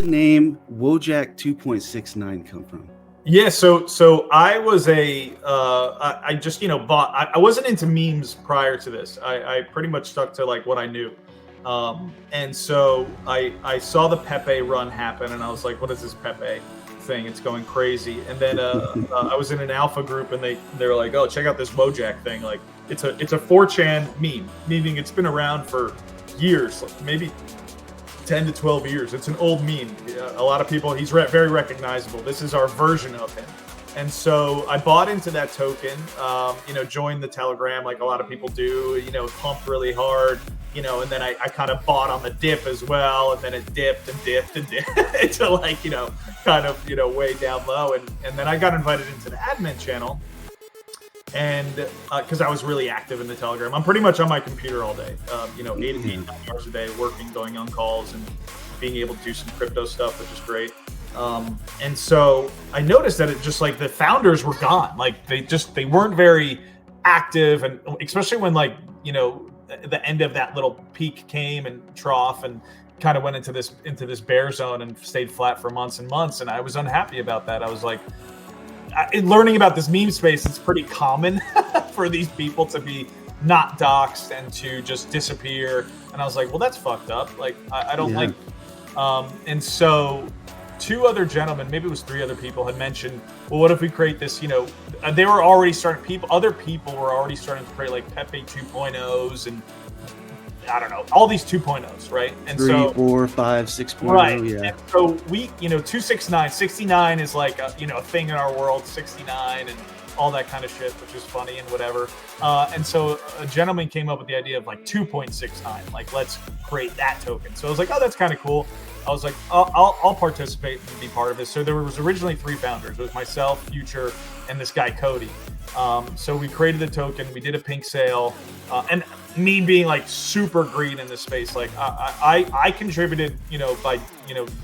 name Wojak2.69 come from? Yeah, so I was I just bought. I wasn't into memes prior to this. I pretty much stuck to like what I knew, and so I saw the Pepe run happen, and I was like, what is this Pepe thing? It's going crazy. And then I was in an alpha group, and they were like, oh, check out this Wojak thing. Like it's a 4chan meme, meaning it's been around for years, like maybe 10 to 12 years. It's an old meme. A lot of people, he's very recognizable. This is our version of him. And so I bought into that token, joined the Telegram like a lot of people do, pumped really hard, and then I kind of bought on the dip as well. And then it dipped and dipped and dipped until way down low. And then I got invited into the admin channel. And because I was really active in the Telegram, I'm pretty much on my computer all day, 8 to 9 hours a day, working, going on calls, and being able to do some crypto stuff, which is great. And so I noticed that it just like the founders were gone. Like they weren't very active. And especially when the end of that little peak came and trough and kind of went into this bear zone and stayed flat for months and months. And I was unhappy about that. I was like, learning about this meme space, it's pretty common for these people to be not doxxed and to just disappear. And I was like, well, that's fucked up. Like, I don't like. And so 2 other gentlemen, maybe it was 3 other people, had mentioned, well, what if we create this, they were already starting, other people were already starting to create like Pepe 2.0s and I don't know, all these 2.0s, right? And 3, 4, 5, 6.0, right. Yeah. And so we, 269, 69 is like a thing in our world, 69 and all that kind of shit, which is funny and whatever. And so a gentleman came up with the idea of like 2.69, like let's create that token. So I was like, oh, that's kind of cool. I was like, I'll participate and be part of this. So there was originally 3 founders. It was myself, Future, and this guy, Cody. So we created the token. We did a pink sale. And me being like super green in this space, like I contributed, by,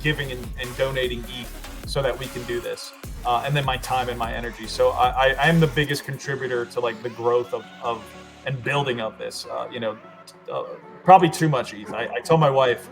giving and donating ETH so that we can do this. And then my time and my energy. So I am the biggest contributor to like the growth of and building of this, probably too much ETH. I told my wife,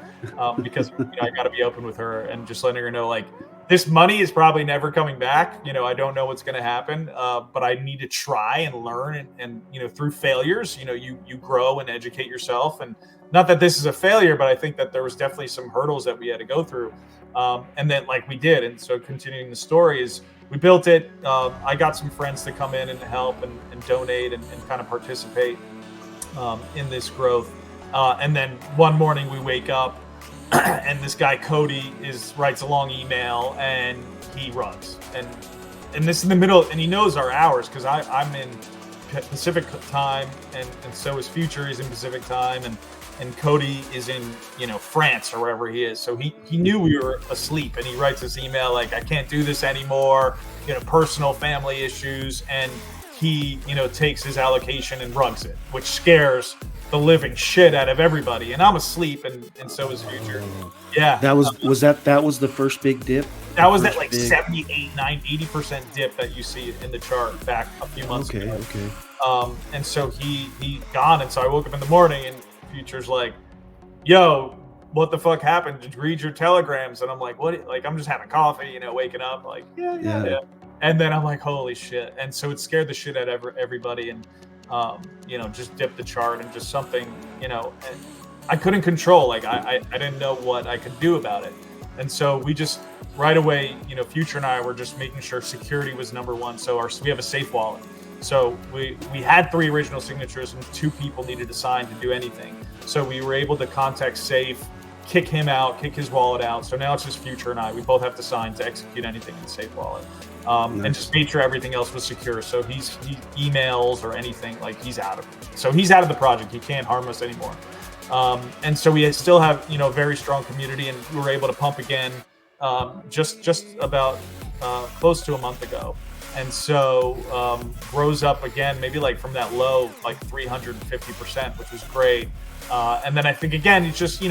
because I got to be open with her and just letting her know like this money is probably never coming back. I don't know what's going to happen, but I need to try and learn and through failures, you grow and educate yourself. And not that this is a failure, but I think that there was definitely some hurdles that we had to go through. And then like we did. And so continuing the story is we built it. I got some friends to come in and help and donate and kind of participate in this growth. And then one morning we wake up and this guy Cody writes a long email and he runs and this in the middle, and he knows our hours because I'm in Pacific time and so is Future. He's in Pacific time and Cody is in France or wherever he is. So he knew we were asleep and he writes this email like, I can't do this anymore, personal family issues, and he takes his allocation and rugs it, which scares the living shit out of everybody. And I'm asleep and so is Future. Yeah. That was the first big dip? That was that like 78, 80% dip that you see in the chart back a few months ago. Okay. And so he gone. And so I woke up in the morning and Future's like, yo, what the fuck happened? Did you read your telegrams? And I'm like, what? Like, I'm just having coffee, waking up like, yeah. And then I'm like, holy shit. And so it scared the shit out of everybody. And, just dipped the chart and just something, and I couldn't control. Like I didn't know what I could do about it. And so we just right away, Future and I were just making sure security was number one. So we have a safe wallet. So we had 3 original signatures and 2 people needed to sign to do anything. So we were able to contact Safe, kick him out, kick his wallet out. So now it's just Future and I. We both have to sign to execute anything in Safe Wallet. Nice. And just made sure everything else was secure. So he emails or anything, like he's out of it. So he's out of the project. He can't harm us anymore. And so we still have, a very strong community, and we were able to pump again just about close to a month ago. And so rose up again, maybe like from that low, like 350%, which was great. And then I think, again, it's just,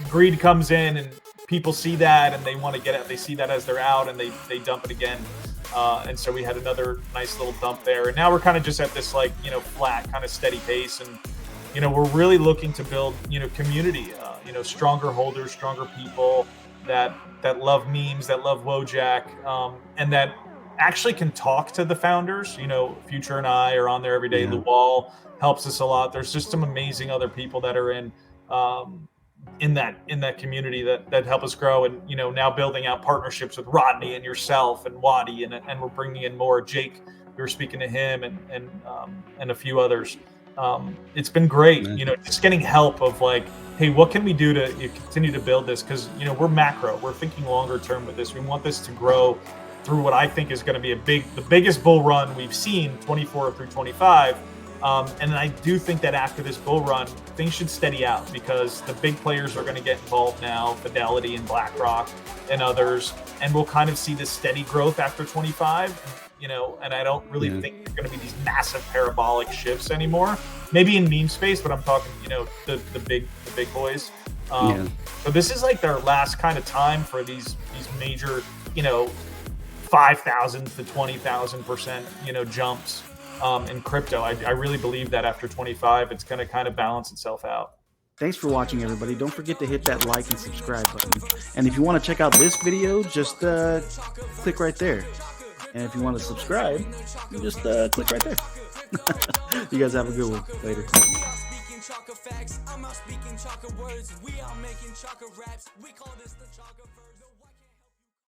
greed comes in and people see that and they want to get it. They see that as they're out and they dump it again. And so we had another nice little dump there. And now we're kind of just at this like, flat kind of steady pace. And, we're really looking to build, community, stronger holders, stronger people, that love memes, that love Wojak, and that actually can talk to the founders. You know, Future and I are on there every day. Yeah. Luwal helps us a lot. There's just some amazing other people that are um, in that community that help us grow. And you know, now building out partnerships with Rodney and yourself and Waddy, and we're bringing in more. Jake, we were speaking to him, and a few others. It's been great. Nice. You know, just getting help of like, hey, what can we do to continue to build this? Because you know, we're macro. We're thinking longer term with this. We want this to grow through what I think is going to be the biggest bull run we've seen, 24 through 25. And I do think that after this bull run, things should steady out because the big players are going to get involved now, Fidelity and BlackRock and others, and we'll kind of see this steady growth after 25. You know, and I don't really think there's going to be these massive parabolic shifts anymore. Maybe in meme space, but I'm talking, you know, the big boys. So this is like their last kind of time for these major, you know, 5,000 to 20,000%, you know, jumps in crypto. I really believe that after 25, it's going to kind of balance itself out. Thanks for watching, everybody. Don't forget to hit that like and subscribe button. And if you want to check out this video, just click right there. And if you want to subscribe, you just click right there. You guys have a good one. Later. I'm out speaking chalker words. We are making chalker raps. We call this the chalker verse.